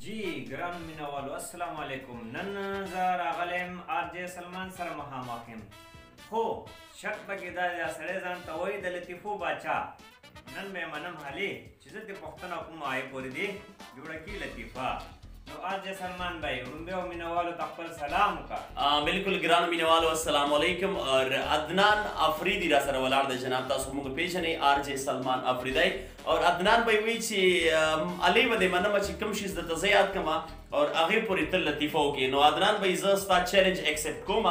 جی ګرانو مینوالو السلام علیکم. نن زه راغلی یم RJ سلمان سره مخامخ یم. خو شک پکې دا دی سړی ځان ته وایي د لطیفو باچا. نن به یې منم هلې چې زه دې پوښتنه کوم آیې پورې دې جوړه کړي لطیفه. نو RJ سلمان بھائی وړومبی مینوالو ته خپل سلام وکړه. بالکل ګرانو مینوالو السلام علیکم. اور عدنان افریدي را سره ولاړ دی جناب، تاسو موږ پیژنئ RJ سلمان افریدی. اور عدنان بھائی وایي چې علي به دې منمه چې کوم شي درته زه یاد کړمه اور هغې پورې تل لطیفه وکړې. نو عدنان بھائی زه ستا چیلنج اکسپټ کوم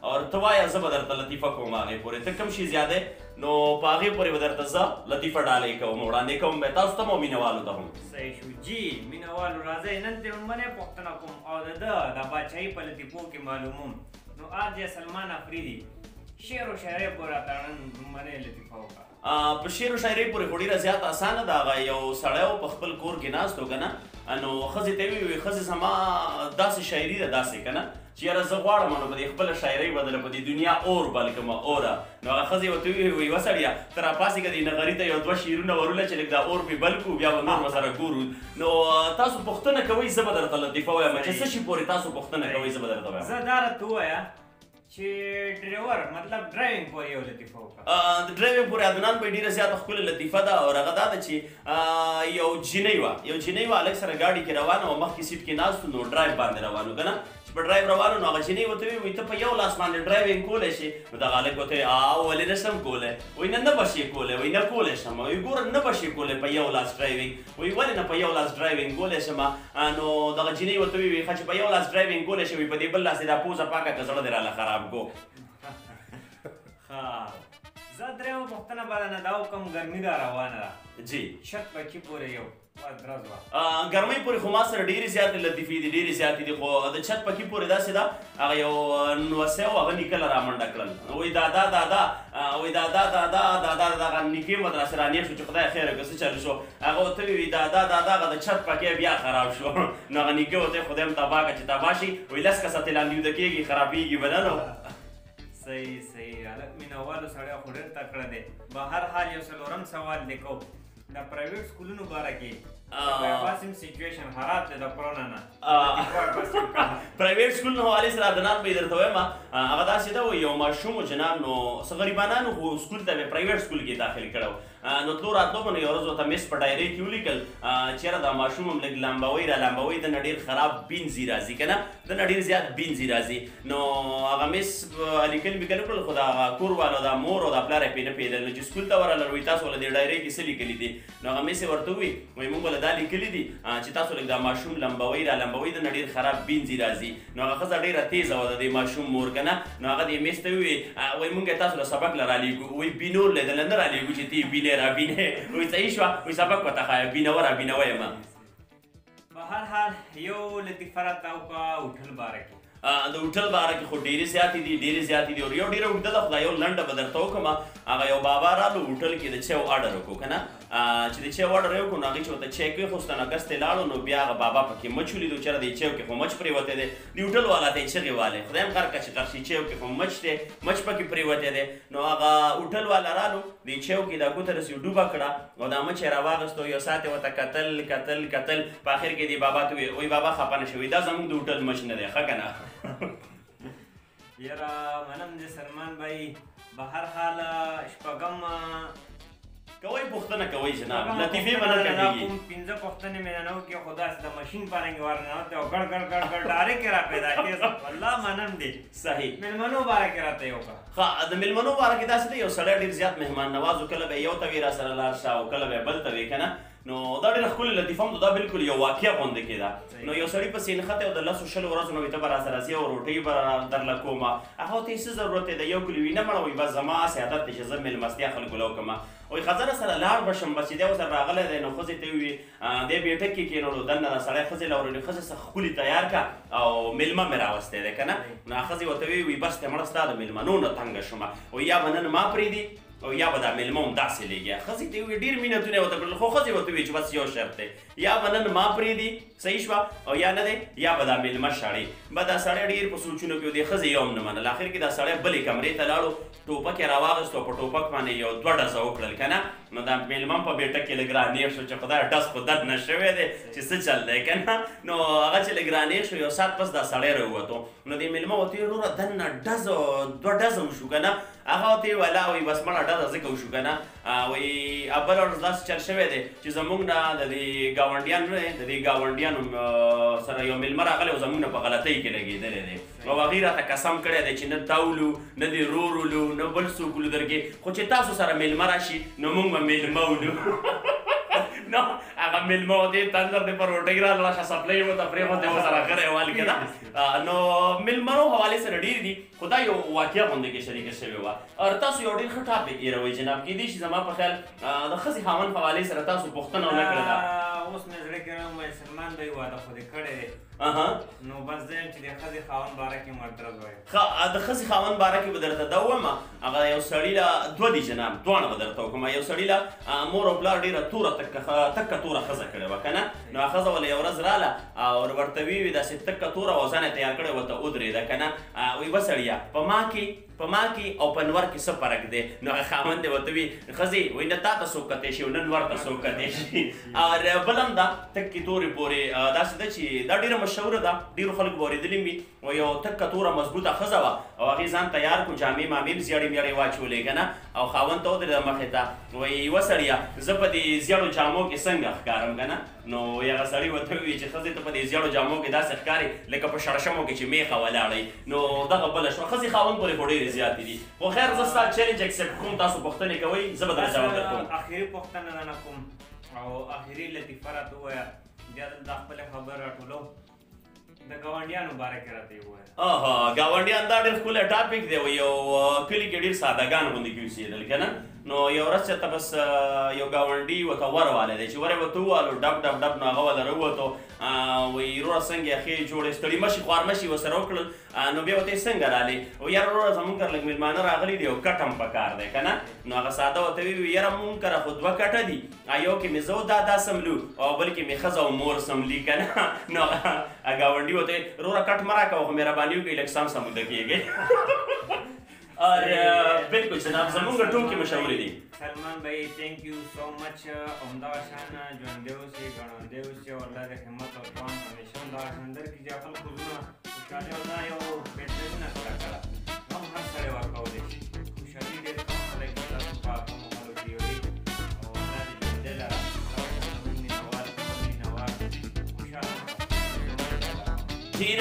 اور ته وایه زه به درته لطیفه کوم هغې پورې. ته کوم شي زیادی نو په هغې پورې به درته زه لطیفه ډالۍ کوم وړاندې کوم به تاسو ته هم او مینوالو ته هم. صحیح شو. جی مینوالو راځئ نن دې لومړنۍ پوښتنه کوم او د ده د باچایي په لطیفو کې معلوموم. نو RJ سلمان افریدي شعر و شاعرۍ پورې راته نن لومړنۍ لطیفه وکړه. په شعر و شاعرۍ پورې خو ډېره زیاته اسانه ده. هغه یو سړی و په خپل کور کې ناست و که نه، نو ښځې ته یې وویل ښځې زما داسې شاعري ده داسې که نه چې یاره زه غواړم نو په دې خپله شاعرۍ بدله په دې دنیا اور بل کړمه اوره. نو هغه ښځې ورته وویل وایي وسړیه ته راپاڅېږه دې نغري ته یو دوه شعرونه ورونه چې لږ دا اور پې بل کړو بیا به نور ورسره ګورو. نو تاسو پوښتنه کوئ زه به درته لطیفه وایم چې څه شي پورې تاسو پوښتنه کوئ زه به درته وایم. زه دا راته ووایه چې ډریور مطلب ډرایوینګ پورې یو لطیفه وکړه. د ډرایوینګ پورې عدنان بھائی ډېره زیاته ښکلې لطیفه ده. او هغه دا ده چې یو جینۍ وه هلک سره ګاډي کې روانه وه، مخکې سیټ کې ناست و، نو ډرایو باندې روان و که نه. چې په ډرایو روان و نو هغه جینۍ ورته وویل ته په یو لاس باندې ډرایوینګ کولی شي؟ نو دغه هلک ورته وایي ولې نه شم کولی؟ وایي نه به شې کولی. وایي نه کولی شم. وایي ګوره نه به شې کولی په یو لاس ډرایوینګ. وایي ولې نه په یو لاس ډرایوینګ کولی شم؟ نو دغه جینۍ ورته وویل ښه چې په یو لاس ډرایوینګ کولی شي، وایي په دې بل لاس دې دا پوزه پاکه که زړه دې راله خراب کو. زه درېیمه پوښتنه به نه دا وکړم ګرمي دا روانه ده. جی شک پکې پورې یو درز وه. ګرمۍ پورې خو ما سره ډېرې زیاتې لطیفې دي ډېرې زیاتې دي، خو د چت پکې پورې داسې ده هغه یو نوسی و هغه نیکه له رامنډه کړل. وایي دادا وایي دادا دغه نیکې مو در راسره رانیښ شو چې خدای خیر وکړه څه چل شو. هغه ورته وایي دادا هغه د چت پکې بیا خراب شو. نو هغه نیکه ورته خدای هم تباه کړه چې تباه شي. وایي لس کسه ترې لاندې ویده کېږي خرابېږي به نه نو. صحیح هلک مینوالو سړی خو ډېر تکړه دی. به هر حال یو څلورم سوال دې کوم د پرایویټ سکولونو باره کې باسم سچویشن خراب دی د کرونا نه. پرایویټ سکول نه حوالې سره عدنان بھائی درته وایم هغه داسې ده یو ماشوم و جناب، نو څه غریبانانو خو سکول ته مې پرایویټ سکول کې داخل کړی و. نو تلو راتلو به نو یو ورځ ورته میس په ډایرۍ کې ولیکل چې یاره دا ماشوم هم لږ لامبوی را لامبوی دنه ډېر خراب بینځي راځي که نه، دنه ډېر زیات بینځي راځي. نو هغه میس لیکل میکل وکړل خو د کور والو د مور او د پلار یې پرې نه پوهېدل. نو چې سکول ته ورغلل وایي تاسو له دې ډایرۍ کې څه لیکلي دي؟ نو هغه میس یې ورته ووایي وایي موږ له دا لیکلي دي چې تاسو لږ دا ماشوم لمبوی را لمبوی دنه ډېر خراب بینځي راځي. نو هغه ښځه ډېره تیزه وه د دې ماشوم مور که نه. نو هغه دې میس ته ووایي وایي موږ یې تاسو له سبق له رالېږو. وایي بینور لیدله نه رالېږو چې ته یې بینې را بینې. وایي صحیح شوه. وایي سبق ورته ښایه بینوه را بینوه یم. په هر حال یو لطیفه راته وکړه هوټل باره کې. د هوټل باره کې خو ډېرې زیاتې دي او یو ډېره اوږده ده خو دا یو لنډه به درته وکړم. هغه یو بابا رالو هوټل کې د چایو اډر وکړو که نه، چې د چایو اډر یې وکړو نو هغې چې ورته چای کېښوسته نو ګس ته یې لاړو. نو بیا هغه بابا پکې مچ ولیدو چېرې د چایو کې خو مچ پرېوتی دی. د هوټل والا ته یې چغې والې خدای هم غر کړه چې غر شي چایو کې خو مچ دی مچ پکې پرېوتی دی. نو هغه هوټل والا رالو د چایو کې دا ګوته داسې ډوبه کړه او دا مچ یې راواغېستو یو ساعت یې ورته کتل په آخر کې دې بابا ته وایي بابا خفه نه شوي دا زموږ د هوټل مچ نه دی ښه که نه. یاره منم دې سلمان بھائی. به هر حال شپږم کوئ پوښتنه کوئ جناب لطیفې به نه کټېږي. پنځه پوښتنې مې نه وکړې خو داسې د مشین په رنګې ورننوتې او ګډ ګډ ګډ ګډ ډارې کې را پیدا کېږي. والله منم دې. صحیح. مېلمنو باره کې راته یې وکړه. ښه د مېلمنو باره کې داسې دی یو سړی ډېر زیات مهمان نواز و. کله به یو ته وي را سره لاړ شه او کله به بل ته وي که نه. نو دا ډېره ښکلې لطیفه هم دا بالکل یو واقعه غوندې کېده. نو یو سړي پسې نښتی او د لسو شلو ورځو نه وایي ته به را سره ځې او روټۍ به درله کومه. هغه ورته یې څه ضرورت دی د یو کلي وي نه مړه وایي بس زما هسې عادت دی چې زه مېلمستیا خلکو له وکړمه. وایي ښځه سره لاړ به شم بس چې دی ورسره راغلی دی. نو ښځې ته یې وویل دی بیټک کې کېنولو دننه دا سړی ښځې له ورولې ښځې څه ښکلي تیار کړه او مېلمه مې راوستی دی که نه. نو ښځې ورته وویل بس ته مړه ستا د مېلمنو نه تنګه شومه. وایي یا به نن ما پرېږدي او یا به دا میلمه هم داسې لګیا ښځې ته یې وویل ډېر مینتونه یې ورته کړل خو ښځې ورته وویل چې بس یو شرط دی یا به نن ما پرېږدي صحیح شوه او یا نه دی یا به دا میلمه شړې به دا سړی ډېر په سوچونو کې و دې ښځې یو هم نه منل اخر کې دا سړی بلې کمرې ته لاړو ټوپک یې راواغېست او په ټوپک باندې یو 2 ډزه وکړل که نه نو دا میلمه په بیټه کې لږ رانیغ شو چې خدای ډز خو دد نه شوی دی چې څه چل دی که نه نو هغه چې لږ رانیغ شو یو ساعت پس دا سړی راووتو نو دې میلمه ورته ویل وروره دننه 2 ډزه وشو که نه هغه ورته ویل ولا وایي بس مړه ډزه ځکه وشو که نه وایي بله ورځ داسې چل شوی دی چې زموږ نه د دې ګاونډیانو سره یو میلمه راغلی او زموږ نه په غلطۍ کې لګېدلی دی او هغې راته قسم کړی دی چې نه تاولو نه دې رورولو نه بل څوک ولو درکې خو چې تاسو سره میلمه راشي نو موږ به میلمه ولو نو هغه میلمه ورته تندر دی پر روټۍ راغله راشه سپلی ورته پرېښودې ورسره غری وال که نه نو میلمنو حوالې سره ډېر دي خو دا یو واقعه غوندې کې شریکه شوې وه تاسو یو ډېر ښه ټاپک هېروئ جناب کېدای شي زما په خیال د ښځې خاوند په حوالې سره تاسو پوښتنه ونه کړې ده اوس مې زړه کې راغلی سلمان بهي واده خو دې کړی دی نو بس زه یم چې د ښځې خاوند باره کې مرترز وایم د ښځې خاوند باره کې به درته دا ووایم هغه یو سړي له 2 دي جناب دواړه به درته وکړم یو سړي له مور او پلار ډېره تکه توره ښځه کړې وه که نه نو هغه ښځه ولې یو ورځ راله او ورته ویې داسې تکه توره او ځان یې تیار کړی ورته ودرېده که نه وایي وسړیه په ما کې او په نور کې څه فرق دی نو هغه خاوند یې ورته وي ښځې وایي نه تا ته څوک کتی شي او نه نور ته څوک کتی شي او بل هم ده تکې تورې پورې داسې ده چې دا ډېره مشهوره ده ډېرو خلکو به اورېدلي وي و یو تکه توره مضبوطه ښځه وه او هغې ځان تیار کړو جامې مامې هم زیړې میړې واچولې که نه او خاوند ته ودرېده مخې ته وایي یوه سړیه زه په دې زیړو جامو کې څنګه ښکارم که نه نو هغه سړي ورته وویل چې ښځې ته په دې زیړو جامو کې داسې ښکارې لکه په شړشمو کې چې میخه ولاړئ نو دغه بله شوه ښځې خاوند پورې خو ډېرې زیاتې دي خو خیر زه ستا چیلنج اکسپټ کوم تاسو پوښتنې کوئ زه به درته جواب درکوم اخري پوښتنه نه کوم او اخري لطیفه راته ووایه بیا دلته خپلې خبرې راټولو د ګاونډیانو باره کې راته یې ووایه ګاونډیان دا ډېر ښکلی ټاپک دی یو کلي کې ډېر سادهګان غوندې کې اوسېدل که نه نو یو ورځ چېرته بس یو ګاونډي ورته ور والی دی چې ور یې ورته ووالو ډب ډب ډب نو هغه ورله راووتو وایي وروره څنګه یې ښې جوړې ستړي مشي خوارمشي ورسره وکړل نو بیا ورته یې څنګه رالې یاره وروره زمونږ کره لږ مېلمانه راغلي دي او کټ هم پکار دی که نه نو هغه ساده ورته ویل یاره مونږ کره خو 2 کټه دي یو کې مې زه او دا سملو او بل کې مې ښځه او مور سملي که نه نو ګاونډي ورته وروره کټ مه راکوه خو مهرباني وکړئ لږ سم سموده کېږئ بالکل جناب زمونږ ټوکې مشهورې دي سلمان بھائی تھینک یو سو مچ همدغه شان ژوندی اوسئ ګړندی اوسئ او الله دې همت او توان همیشه همدغه شان درکړي چې خلکو زړونه خوشحالي او دا یو بهترینه کړه هم هر سړی ورکولی شي خوشحالي ډېر کم خلک دي تاسو په کمو خلکو کې یو دي او الله دې ژوندی لره زموږ مینهوال خپل مینهوال خوشحاله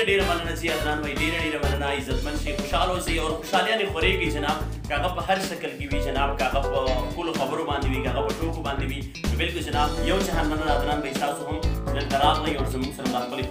ډېره مننه چې عدنان بھائی ډېره مننه عزتمن شي خوشحاله اوسئ او خوشحالیانې خورېږي جناب که هغه په هر شکل کې وي جناب که هغه په ښکلو خبرو باندې وي که هغه په ټوکو باندې وي نو بلکل جناب یو جهان مننه عدنان بھائی ستاسو هم دلته راغلئ او زموږ سره دا خپلې